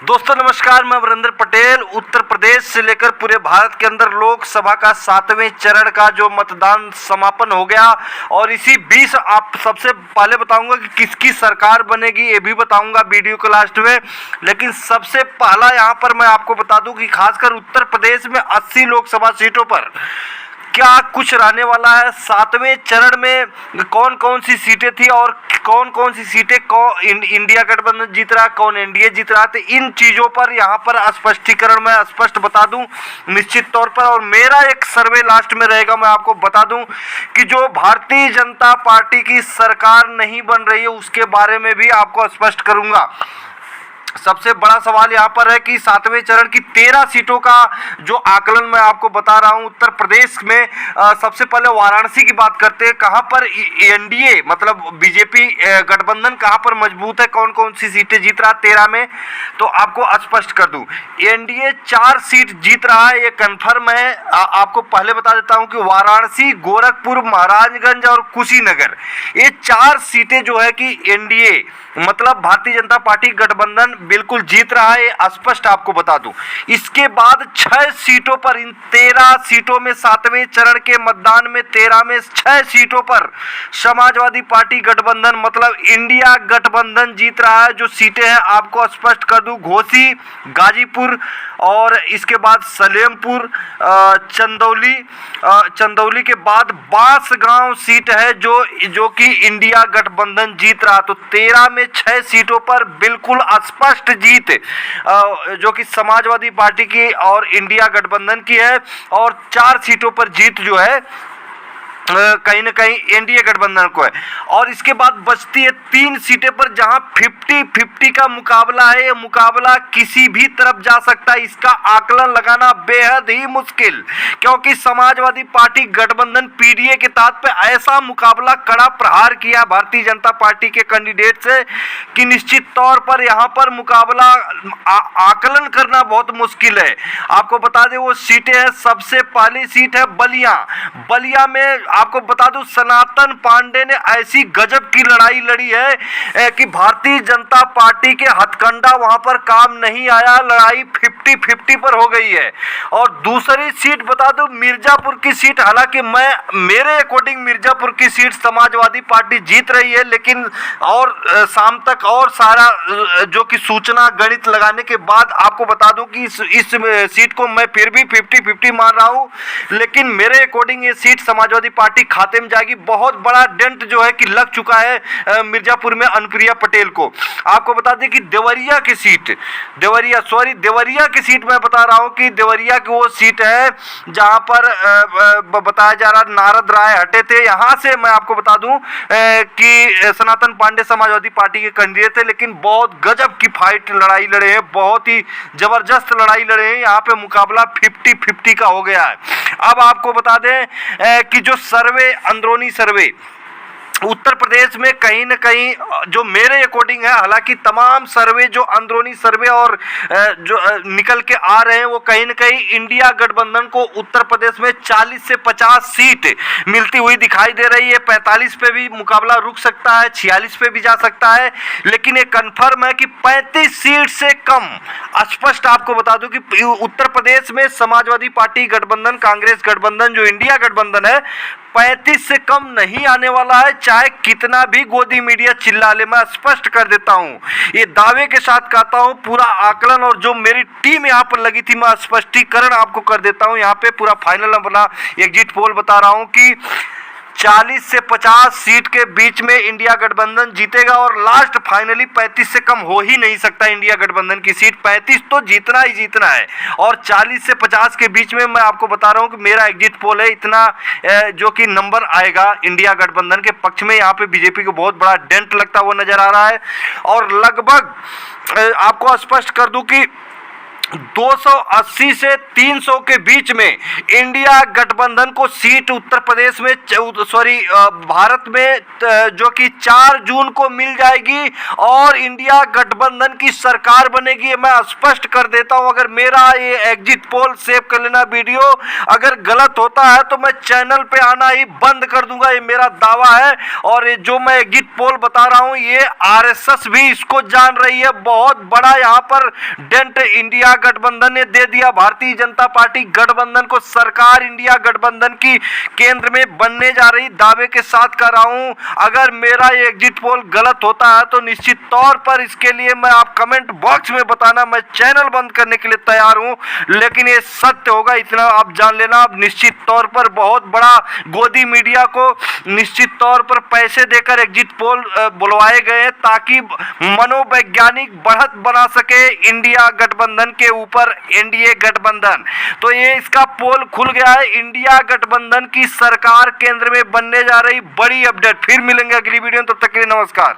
दोस्तों नमस्कार, मैं अमरिंदर पटेल। उत्तर प्रदेश से लेकर पूरे भारत के अंदर लोकसभा का 7वें चरण का जो मतदान समापन हो गया और इसी बीच आप सबसे पहले बताऊंगा कि किसकी सरकार बनेगी, ये भी बताऊंगा वीडियो के लास्ट में। लेकिन सबसे पहला यहां पर मैं आपको बता दूं कि खासकर उत्तर प्रदेश में 80 लोकसभा सीटों पर क्या कुछ रहने वाला है। 7वें चरण में कौन कौन सी सीटें थी और कौन कौन सी सीटें इंडिया गठबंधन जीत रहा है, कौन एनडीए जीत रहा है, तो इन चीज़ों पर यहाँ पर स्पष्टीकरण मैं स्पष्ट बता दूं निश्चित तौर पर। और मेरा एक सर्वे लास्ट में रहेगा, मैं आपको बता दूं कि जो भारतीय जनता पार्टी की सरकार नहीं बन रही है उसके बारे में भी आपको स्पष्ट करूंगा। सबसे बड़ा सवाल यहाँ पर है कि 7वें चरण की 13 सीटों का जो आकलन मैं आपको बता रहा हूँ उत्तर प्रदेश में। सबसे पहले वाराणसी की बात करते हैं, कहाँ पर एनडीए मतलब बीजेपी गठबंधन कहाँ पर मजबूत है, कौन कौन सी सीटें जीत रहा है 13 में, तो आपको स्पष्ट कर दूं। एनडीए 4 सीट जीत रहा है, ये कन्फर्म है। आपको पहले बता देता हूँ कि वाराणसी, गोरखपुर, महाराजगंज और कुशीनगर, ये 4 सीटें जो है कि एनडीए मतलब भारतीय जनता पार्टी गठबंधन बिल्कुल जीत रहा है, स्पष्ट आपको बता दूं। इसके बाद 6 सीटों पर, इन 13 सीटों में 7वें चरण के मतदान में 13 में 6 सीटों पर समाजवादी पार्टी गठबंधन मतलब इंडिया गठबंधन जीत रहा है। जो सीटें हैं आपको स्पष्ट कर दूं, घोसी, गाजीपुर और इसके बाद सलेमपुर, चंदौली के बाद बांसगांव सीट है जो कि इंडिया गठबंधन जीत रहा। तो 13 में 6 सीटों पर बिल्कुल स्पष्ट जीत जो कि समाजवादी पार्टी की और इंडिया गठबंधन की है, और 4 सीटों पर जीत जो है कहीं ना कहीं एनडीए गठबंधन को है। और इसके बाद बचती है 3 सीटें पर जहां 50-50 का मुकाबला है। ये मुकाबला किसी भी तरफ जा सकता है, इसका आकलन लगाना बेहद ही मुश्किल, क्योंकि समाजवादी पार्टी गठबंधन पीडीए के तहत पे ऐसा मुकाबला कड़ा प्रहार किया भारतीय जनता पार्टी के कैंडिडेट से कि निश्चित तौर पर यहां पर मुकाबला आकलन करना बहुत मुश्किल है। आपको बता दें वो सीटें हैं, सबसे पहली सीट है बलिया में आपको बता दूं सनातन पांडे ने ऐसी गजब की लड़ाई लड़ी है कि भारतीय जनता पार्टी के हथकंडा वहां पर काम नहीं आया, लड़ाई 50-50 पर हो गई है। और दूसरी सीट बता दूं मिर्जापुर की सीट, हालांकि मेरे अकॉर्डिंग मिर्जापुर की सीट समाजवादी पार्टी जीत रही है, लेकिन और शाम तक और सारा जो कि सूचना गणित लगाने के बाद आपको बता दूं कि इस सीट को मैं फिर भी 50-50 मान रहा हूं, लेकिन मेरे अकॉर्डिंग ये सीट समाजवादी पार्टी खाते में जाएगी। बहुत बड़ा डेंट जो है कि लग चुका है मिर्जापुर में अनुप्रिया पटेल को। आपको बता दें कि देवरिया की सीट मैं बता रहा हूं कि देवरिया की वो सीट है जहां पर बताया जा रहा नारद राय हटे थे। यहां से मैं आपको बता दूं कि सनातन पांडे समाजवादी पार्टी के कैंडिडेट थे, लेकिन बहुत गजब की फाइट लड़ाई लड़े हैं, बहुत ही जबरदस्त लड़ाई लड़े हैं। यहाँ पे मुकाबला 50-50 का हो गया है। अब आपको बता दें कि जो अंदरूनी सर्वे उत्तर प्रदेश में कहीं ना कहीं जो मेरे अकॉर्डिंग है, हालांकि तमाम सर्वे जो अंदरूनी सर्वे और जो निकल के आ रहे हैं वो कहीं ना कहीं इंडिया गठबंधन को उत्तर प्रदेश में 40 से 50 सीट मिलती हुई दिखाई दे रही है। 45 पे भी मुकाबला रुक सकता है, 46 पे भी जा सकता है, लेकिन ये कंफर्म है कि 35 सीट से कम। स्पष्ट आपको बता दूं कि उत्तर प्रदेश में समाजवादी पार्टी गठबंधन, कांग्रेस गठबंधन जो इंडिया गठबंधन है 35 से कम नहीं आने वाला है, चाहे कितना भी गोदी मीडिया चिल्ला ले। मैं स्पष्ट कर देता हूं, ये दावे के साथ कहता हूं, पूरा आकलन और जो मेरी टीम यहां पर लगी थी मैं स्पष्टीकरण आपको कर देता हूं। यहां पे पूरा फाइनल अपना एग्जिट पोल बता रहा हूं कि 40 से 50 सीट के बीच में इंडिया गठबंधन जीतेगा और लास्ट फाइनली 35 से कम हो ही नहीं सकता इंडिया गठबंधन की सीट। 35 तो जीतना ही जीतना है, और 40 से 50 के बीच में मैं आपको बता रहा हूं कि मेरा एग्जिट पोल है, इतना जो कि नंबर आएगा इंडिया गठबंधन के पक्ष में। यहाँ पे बीजेपी को बहुत बड़ा डेंट लगता हुआ नजर आ रहा है। और लगभग आपको स्पष्ट कर दूं कि 280 से 300 के बीच में इंडिया गठबंधन को सीट उत्तर प्रदेश में भारत में जो कि 4 जून को मिल जाएगी और इंडिया गठबंधन की सरकार बनेगी। मैं स्पष्ट कर देता हूं, अगर मेरा ये एग्जिट पोल सेव कर लेना वीडियो अगर गलत होता है तो मैं चैनल पे आना ही बंद कर दूंगा, ये मेरा दावा है। और ये जो मैं एग्जिट पोल बता रहा हूं ये आरएसएस भी इसको जान रही है। बहुत बड़ा यहां पर डेंट इंडिया गठबंधन ने दे दिया। भारतीय जनता पार्टी गठबंधन को सरकार इंडिया गठबंधन की केंद्र में बनने जा रही, दावे के साथ कर रहा हूं। अगर मेरा ये एग्जिट पोल गलत होता है तो निश्चित तौर पर इसके लिए मैं आप कमेंट बॉक्स में बताना, मैं चैनल बंद करने के लिए तैयार हूं। लेकिन ये सत्य होगा, इतना आप जान लेना। आप निश्चित तौर पर बहुत बड़ा गोदी मीडिया को निश्चित तौर पर पैसे देकर एग्जिट पोल बुलवाए गए हैं ताकि मनोवैज्ञानिक बढ़त बना सके इंडिया गठबंधन के ऊपर एनडीए गठबंधन। तो ये इसका पोल खुल गया है, इंडिया गठबंधन की सरकार केंद्र में बनने जा रही। बड़ी अपडेट, फिर मिलेंगे अगली वीडियो में, तब तक के लिए नमस्कार।